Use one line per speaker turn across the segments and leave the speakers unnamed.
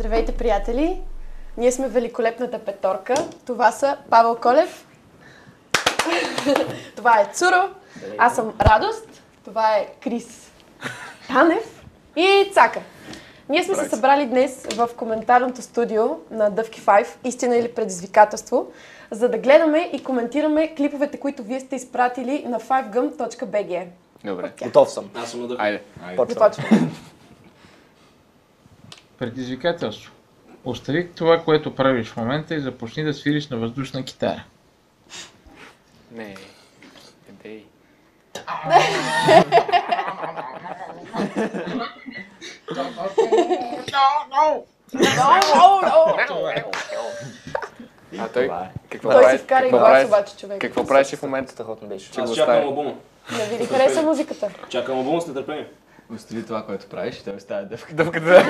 Здравейте, приятели! Ние сме великолепната петорка. Това са Павел Колев. Това е Цуро. Аз съм Радост. Това е Крис Танев и Цака. Ние сме се събрали днес в коментарното студио на Дъвки 5, истина или предизвикателство, за да гледаме и коментираме клиповете, които вие сте изпратили на 5gum.bg.
Добре.
Готов съм.
Аз съм на Дъвки. Айде.
Започваме.
Предизвикателство. Остави това, което правиш в момента и започни да свириш на въздушна китара.
Не. Дей. А той какво
Той
прави?
си вкара и глас обаче, човек.
Какво правиш в момента?
Страхотно беше.
Че го
Аз чакам
остави.
албума.
Не ви ли хареса музиката?
Чакам албума с нетърпение.
Остави това, което правиш и той оставя дъвка.
Дъвката.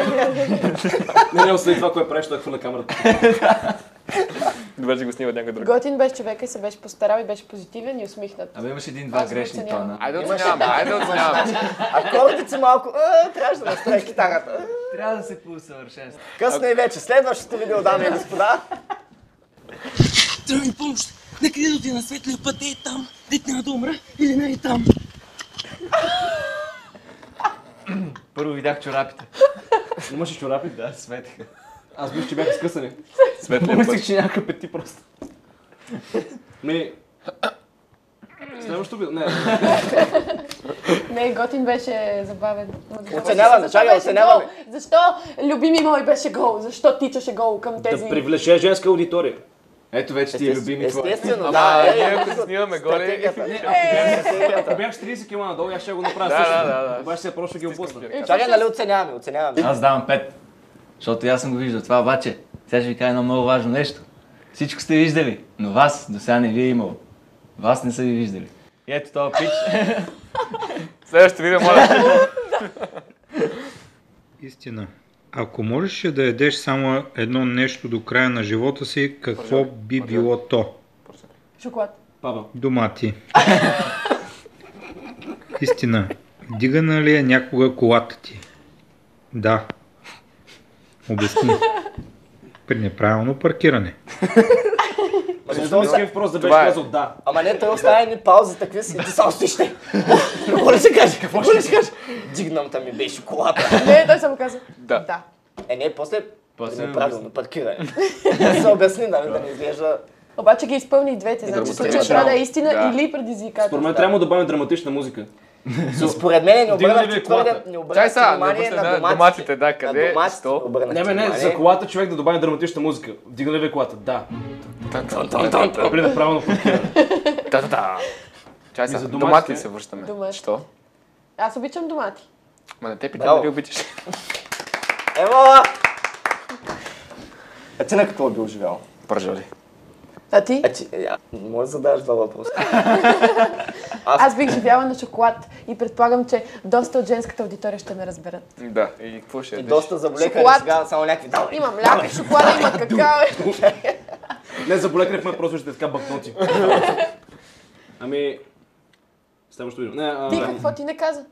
Не, остави това, което правиш, той хвърля камерата.
Добре, че го снимат някой друг.
Готин беше човека и се беше постарал и беше позитивен и усмихнат.
Абе имаш един-два
Аз го
грешни
оценявам.
тона.
Айде оценяваме, айде оценяваме.
Акордите малко, трябваше да настроя китарата. Трябва да се поусъвършенства. Късно и вече. Следващото видео, дами и господа.
Трябва ми помощ. Нека да отида на светлия път, ей там, дет няма да умра или не е там.
Първо видях чорапите.
Имаше чорапи?
Да, светиха.
Аз мисля, че бяха скъсани.
Светлия
Помислих,
път.
че някакъв пети просто. Следващо видео? Не.
Не, Готин беше забавен.
Оценяваме,
Защо
чакай,
беше
оценяваме.
гол? Защо любими мой беше гол? Защо тичаше гол към тези...
Да привлече женска аудитория.
Ето вече ти е любими твои.
Ама,
Естествено,
ние
да.
ако се снимаме горе...
Ако бях с 30 кг надолу, аз ще го направя
Да,
също.
да.
Обаче се просто ги опусна.
Чакай, нали оценяваме. Аз давам 5. Защото аз съм го виждал. Това обаче, сега ще ви кажа едно много важно нещо. Всичко сте виждали, но вас до сега не ви е имало. Вас не са ви виждали. И ето този пич.
Следващото видео, моля.
Истина. Ако можеше да ядеш само едно нещо до края на живота си, какво би било то?
Шоколад.
Павел.
Домати. Истина. Дигана ли е някога колата ти? Да. Обясни. При неправилно паркиране.
Защо въпрос да беше
Това е.
казал да.
Ама не, той оставя ни пауза такви си. Ти само стоиш те. Какво ли се каже? Какво ли се каже? Дигнамта ми беше колата.
Не, той само каза.
Да.
Да.
Не, после
После
неправилно паркиране. Да се обясни, нали, да не изглежда...
Обаче ги изпълни и двете. Значи случай трябва да е истина
Да.
или предизвикателство.
Според мен трябва да добавим драматична музика.
И според мен не
Вдигна ли
обърнахте
ви колата?
твърде... Не
Чай
обърнахте
сега,
внимание на
доматите, да, къде?
На доматите
Сто?
обърнахте
Не, за колата човек да добави драматична музика. Вдигна ли ви колата? Да. При неправилно паркиране.
Да. Чай
за
сега,
доматите.
домати се връщаме.
Домати.
Що?
Аз обичам домати.
Ма не те питам
Браво.
дали обичаш.
Ела! А ти на какво би оживял?
Пържоли.
А ти?
Може да задаваш два въпроса.
Аз бих живяла на шоколад и предполагам, че доста от женската аудитория ще ме разберат.
Да, и какво ще
И
ядеш?
доста заболекари
Шоколад.
сега, само някакви давай.
Има мляко, шоколада, има какао.
Не, заболекарихме, просто ще така бакноти. Ами... Следващо видео.
Ти какво ти не каза?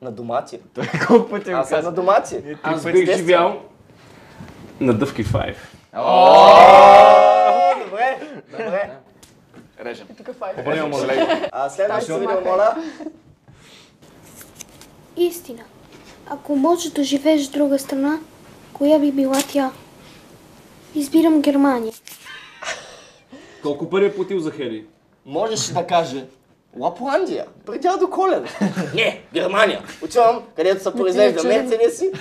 На домати.
Той колко пъти го
Аз съм на
каза?
домати.
Аз бих живял на Дъвки 5.
Добре.
Режем.
И тук файф.
Обърнем му
А следващото
Дай
видео,
се
моля.
Истина. Ако можеш да живееш в друга страна, коя би била тя? Избирам Германия.
Колко пари е платил за Хели?
Можеше да каже Лапландия, при дядо Колен. Не, Германия. Отивам, където се произвежда Мерцедеси,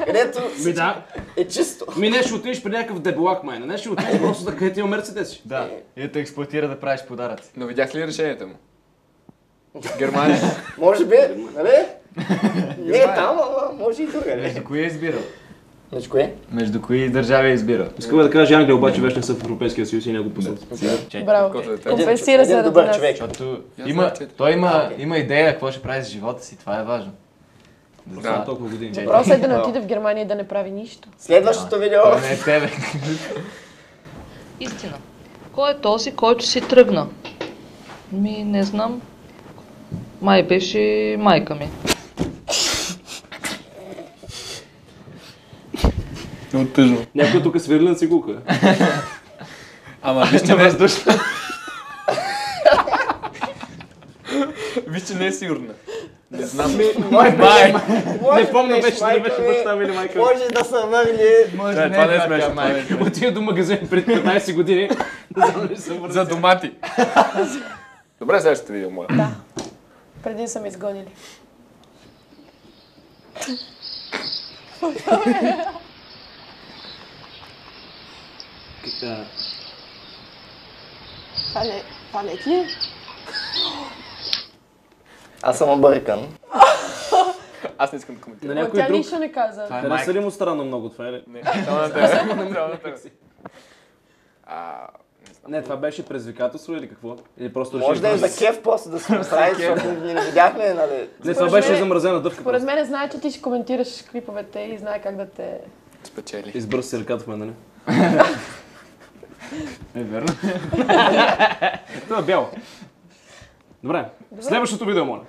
където
Да.
е чисто.
Не ще отидеш при някакъв дебелак, майна. Не ще отидеш просто да където има Мерцедеси.
Да, и да експлоатира да правиш подаръци.
Но видях ли решението му? Германия.
Може би, нали? Не е там, ама може и друга.
Между кои е избирал?
Между кое?
Между кои държави е избирал?
Искам да кажа, Англия обаче вече не са в Европейския съюз и не го пуснат.
Браво.
Каквото е те.
Компенсира се
Един
ради
добър
нас.
човек.
Защото
знам, че-
той има идея какво ще прави с живота си, това е важно.
Да, толкова години.
Въпросът е да не отиде в Германия и да не прави нищо.
Следващото видео.
Той не е тебе.
Истина. Кой е този, който си тръгна? Не знам. Май беше майка ми.
Много тъжно.
Някой тук свирили на цигулка.
Ама вижте въздушно. Вижте, не е сигурна. Не знам.
Май! Не помня вече да беше баща ми или майка.
Може да са върли.
Това не е смешно. Майка.
Отида до магазин преди 15 години.
За домати. Добре, следващото видео, моля.
Да. Преди са ме изгонили. Това не ти е?
Аз съм объркан.
Аз не искам да коментирам.
На някой
Тя
друг.
нищо не каза.
Хареса ли му странно много това, или?
Не, само на тебе. Само на тебе.
Не, това беше предизвикателство или какво? Или просто
Може да е за кеф просто да се направи, защото не видяхме, нали?
Не, това беше замразена дъвка.
Според мен знае, че ти ще коментираш клиповете и знае как да те...
Спечели.
Избърз си ръката в мен, нали?
Е, верно.
Това е бяло. Добре, следващото видео, моля.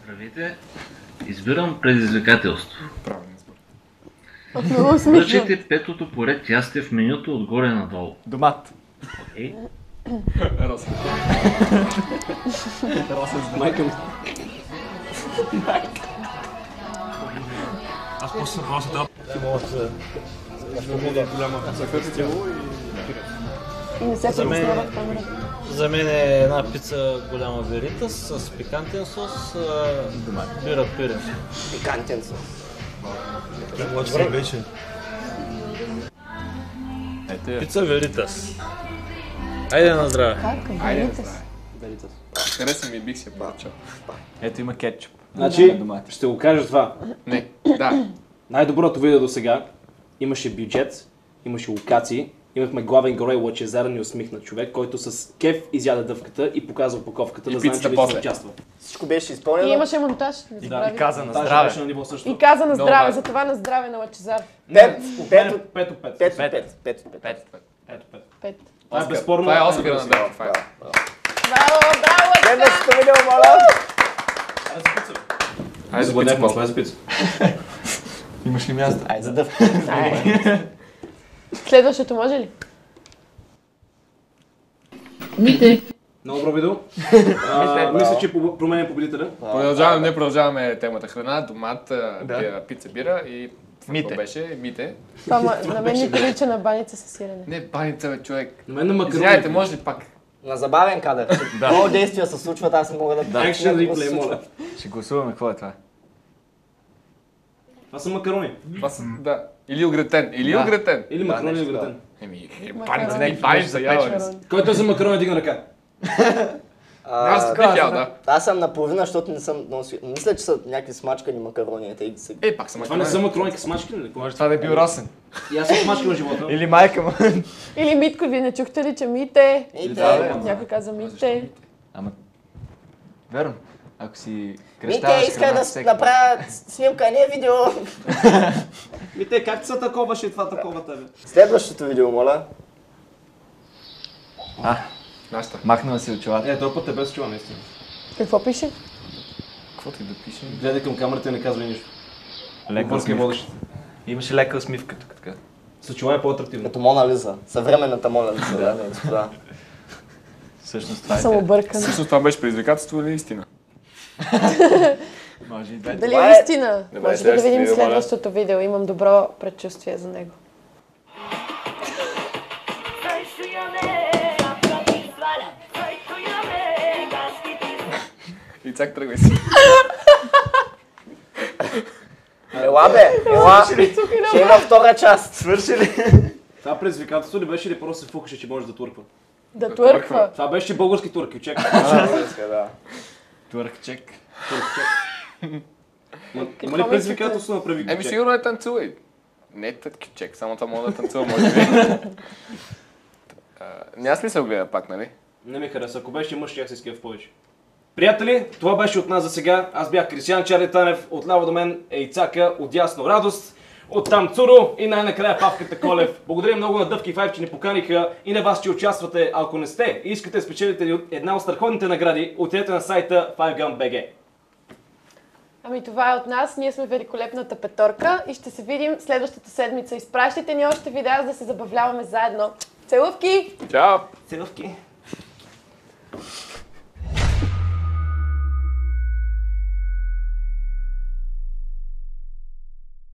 Здравейте, избирам предизвикателство.
Правилно избор.
Много смешно.
Връчете петото поред ястие в менюто отгоре надолу.
Домат.
Окей.
Росен.
Росен с майка ми.
Аз после съм просто дал.
И не се представят камерата.
За мен е една пица голяма веритас с пикантен сос, бира пирен.
Пикантен сос.
Това беше. Пица веритас. Айде на здраве.
Как?
Айде,
Веритас.
хареса ми, бих си я поръчал.
Ето има кетчуп.
Значи, ще го кажа това.
Не, да.
Най-доброто видео до сега. Имаше бюджет, имаше локации, имахме главен герой, лъчезарен и усмихнат човек, който с кеф изяде дъвката и показва упаковката, да знае, че лично участва.
Всичко беше изпълнено.
И имаше монтаж.
И каза на
Даже
здраве.
беше на ниво също.
И каза на здраве, затова на здраве на Лъчезар.
Пет от пет.
Пет.
Това е безспорно.
Това е Оскар на Дъвки Файв.
Браво, браво,
Следващото видео, моля.
Айде за пица, после.
за пица.
Имаш ли място?
Айде за дъвка.
Следващото може ли?
Мите.
Много добро видео. Мисля, че променя победителя.
Не продължаваме темата храна, домат, пица, бира и
Мите.
Беше? Мите.
Това на мен ми прилича на баница с сирене.
Не, баница, бе, човек.
На мен на макарони.
Извинявайте, може ли пак?
На забавен кадър. Много действия се случват, аз не мога да...
Action replay, моля.
Ще гласуваме какво е това.
Това са макарони.
Това са, да. Или огретен. Или огретен.
Или макарони или огретен.
Еми,
Макарони.
не, баница, ява.
Който е за макарони, дигна ръка.
Аз бих ял, да.
Аз съм наполовина, защото не съм много свидетел. Мисля, че са някакви смачкани макарони.
Пак са
Това не са макарони, смачки ли?
Може това да е бил Росен.
И аз съм смачки на живота.
Или майка му.
Или Митко, вие не чухте ли, че Мите?
Мите.
Някой каза Мите.
Ама, верно. Ако си
Мите,
кръщаваш
иска да направя снимка, не видео.
Мите, как са такова, ще това такова тебе?
Следващото видео, моля.
Нашата.
Махнала си очилата.
Този път е без очила, наистина.
Какво пише?
Какво ти да пише?
Гледай към камерата и не казвай нищо.
Лека
Бързка водещ.
Имаше лека усмивка тук така.
С очила е по-атрактивно.
Като Мона Лиза. Съвременната Мона Лиза, да, господа.
Всъщност това е.
Съм объркана.
Всъщност това беше предизвикателство или истина?
Може и двете.
Дали е истина?
Добре,
Може да видим
следващото видео, моля.
следващото видео. Имам добро предчувствие за него.
И цак тръгвай си.
Ела бе, ела. Ще има втора част.
Свърши ли?
Това предизвикателство ли беше или просто се фукаше, че може да турква?
Да твърква.
Това беше български турки, чек.
Туркчек.
Има ли предизвикателство на прави
Еми сигурно е танцувай. Не тъткичек, само това мога да танцува, може би. Няма смисъл гледа пак, нали?
Не ми хареса, ако беше мъж, ще се изкеф повече. Приятели, това беше от нас за сега. Аз бях Кристиян Чарли Танев, отляво до мен е Ицака, отдясно Радост, оттам Цуро и най-накрая Павката Колев. Благодаря много на Дъвки Файв, че ни поканиха и на вас, че участвате. Ако не сте и искате да спечелите една от страхотните награди, отидете на сайта 5gun.bg.
Ами това е от нас. Ние сме великолепната петорка и ще се видим следващата седмица. Изпращайте ни още видеа, за да се забавляваме заедно. Целувки!
Чао!
Целувки!